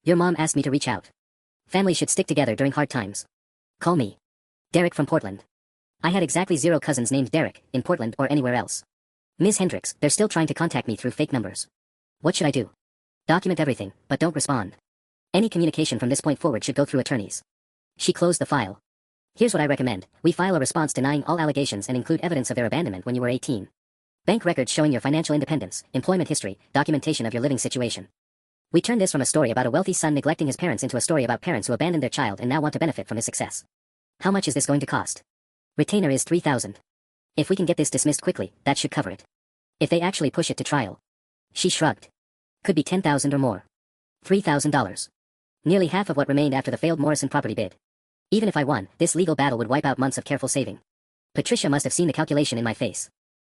Your mom asked me to reach out. Families should stick together during hard times. Call me. Derek from Portland. I had exactly 0 cousins named Derek, in Portland or anywhere else. Ms. Hendricks, they're still trying to contact me through fake numbers. What should I do? Document everything, but don't respond. Any communication from this point forward should go through attorneys. She closed the file. Here's what I recommend. We file a response denying all allegations and include evidence of their abandonment when you were 18. Bank records showing your financial independence, employment history, documentation of your living situation. We turn this from a story about a wealthy son neglecting his parents into a story about parents who abandoned their child and now want to benefit from his success. How much is this going to cost? Retainer is $3,000. If we can get this dismissed quickly, that should cover it. If they actually push it to trial. She shrugged. Could be $10,000 or more. $3,000. Nearly half of what remained after the failed Morrison property bid. Even if I won, this legal battle would wipe out months of careful saving. Patricia must have seen the calculation in my face.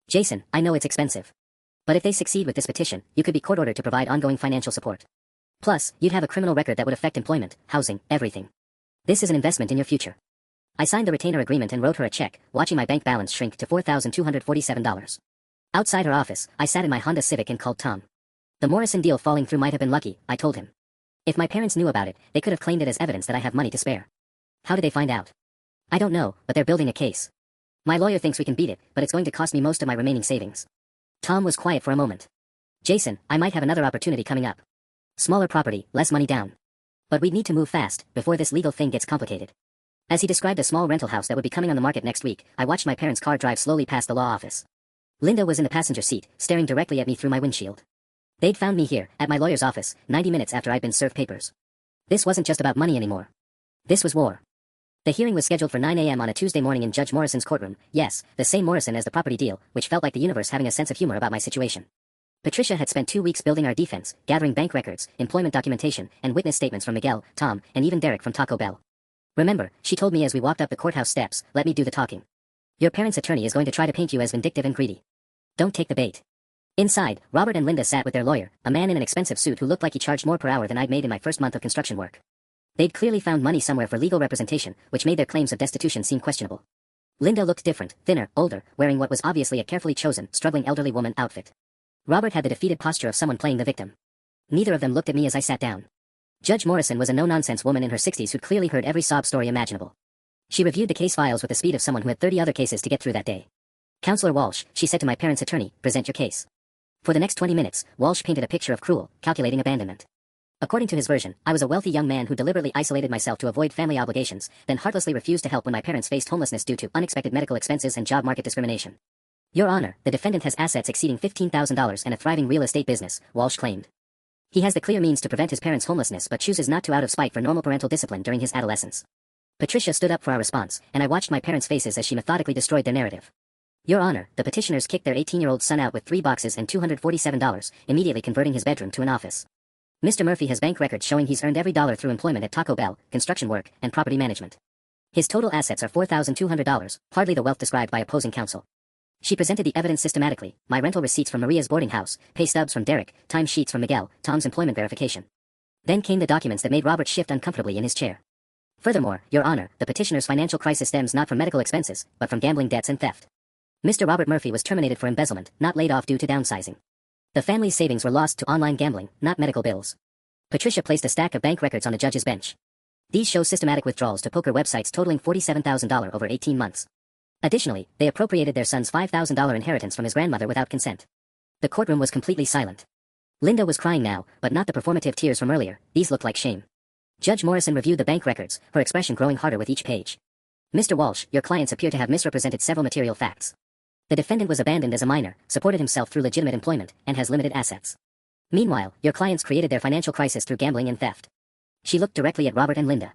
Jason, I know it's expensive. But if they succeed with this petition, you could be court-ordered to provide ongoing financial support. Plus, you'd have a criminal record that would affect employment, housing, everything. This is an investment in your future. I signed the retainer agreement and wrote her a check, watching my bank balance shrink to $4,247. Outside her office, I sat in my Honda Civic and called Tom. The Morrison deal falling through might have been lucky, I told him. If my parents knew about it, they could have claimed it as evidence that I have money to spare. How did they find out? I don't know, but they're building a case. My lawyer thinks we can beat it, but it's going to cost me most of my remaining savings. Tom was quiet for a moment. Jason, I might have another opportunity coming up. Smaller property, less money down. But we'd need to move fast, before this legal thing gets complicated. As he described a small rental house that would be coming on the market next week, I watched my parents' car drive slowly past the law office. Linda was in the passenger seat, staring directly at me through my windshield. They'd found me here, at my lawyer's office, 90 minutes after I'd been served papers. This wasn't just about money anymore. This was war. The hearing was scheduled for 9 a.m. on a Tuesday morning in Judge Morrison's courtroom. Yes, the same Morrison as the property deal, which felt like the universe having a sense of humor about my situation. Patricia had spent 2 weeks building our defense, gathering bank records, employment documentation, and witness statements from Miguel, Tom, and even Derek from Taco Bell. Remember, she told me as we walked up the courthouse steps, let me do the talking. Your parents' attorney is going to try to paint you as vindictive and greedy. Don't take the bait. Inside, Robert and Linda sat with their lawyer, a man in an expensive suit who looked like he charged more per hour than I'd made in my first month of construction work. They'd clearly found money somewhere for legal representation, which made their claims of destitution seem questionable. Linda looked different, thinner, older, wearing what was obviously a carefully chosen, struggling elderly woman outfit. Robert had the defeated posture of someone playing the victim. Neither of them looked at me as I sat down. Judge Morrison was a no-nonsense woman in her 60s who'd clearly heard every sob story imaginable. She reviewed the case files with the speed of someone who had 30 other cases to get through that day. Counselor Walsh, she said to my parents' attorney, present your case. For the next 20 minutes, Walsh painted a picture of cruel, calculating abandonment. According to his version, I was a wealthy young man who deliberately isolated myself to avoid family obligations, then heartlessly refused to help when my parents faced homelessness due to unexpected medical expenses and job market discrimination. Your Honor, the defendant has assets exceeding $15,000 and a thriving real estate business, Walsh claimed. He has the clear means to prevent his parents' homelessness but chooses not to out of spite for normal parental discipline during his adolescence. Patricia stood up for our response, and I watched my parents' faces as she methodically destroyed their narrative. Your Honor, the petitioners kicked their 18-year-old son out with 3 boxes and $247, immediately converting his bedroom to an office. Mr. Murphy has bank records showing he's earned every dollar through employment at Taco Bell, construction work, and property management. His total assets are $4,200, hardly the wealth described by opposing counsel. She presented the evidence systematically, my rental receipts from Maria's boarding house, pay stubs from Derek, time sheets from Miguel, Tom's employment verification. Then came the documents that made Robert shift uncomfortably in his chair. Furthermore, Your Honor, the petitioner's financial crisis stems not from medical expenses, but from gambling debts and theft. Mr. Robert Murphy was terminated for embezzlement, not laid off due to downsizing. The family's savings were lost to online gambling, not medical bills. Patricia placed a stack of bank records on the judge's bench. These show systematic withdrawals to poker websites totaling $47,000 over 18 months. Additionally, they appropriated their son's $5,000 inheritance from his grandmother without consent. The courtroom was completely silent. Linda was crying now, but not the performative tears from earlier. These looked like shame. Judge Morrison reviewed the bank records, her expression growing harder with each page. Mr. Walsh, your clients appear to have misrepresented several material facts. The defendant was abandoned as a minor, supported himself through legitimate employment, and has limited assets. Meanwhile, your clients created their financial crisis through gambling and theft. She looked directly at Robert and Linda.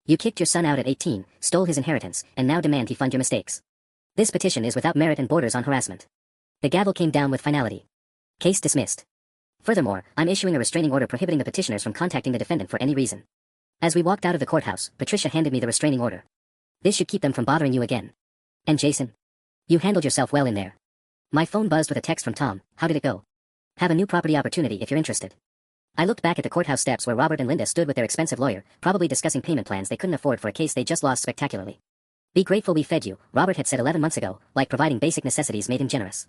You kicked your son out at 18, stole his inheritance, and now demand he fund your mistakes. This petition is without merit and borders on harassment. The gavel came down with finality. Case dismissed. Furthermore, I'm issuing a restraining order prohibiting the petitioners from contacting the defendant for any reason. As we walked out of the courthouse, Patricia handed me the restraining order. This should keep them from bothering you again. And Jason? You handled yourself well in there. My phone buzzed with a text from Tom. How did it go? Have a new property opportunity if you're interested. I looked back at the courthouse steps where Robert and Linda stood with their expensive lawyer, probably discussing payment plans they couldn't afford for a case they just lost spectacularly. Be grateful we fed you, Robert had said 11 months ago, like providing basic necessities made him generous.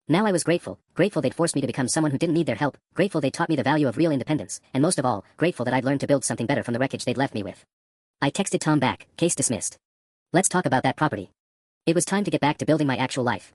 Now I was grateful they'd forced me to become someone who didn't need their help, grateful they'd taught me the value of real independence, and most of all, grateful that I'd learned to build something better from the wreckage they'd left me with. I texted Tom back, case dismissed. Let's talk about that property. It was time to get back to building my actual life.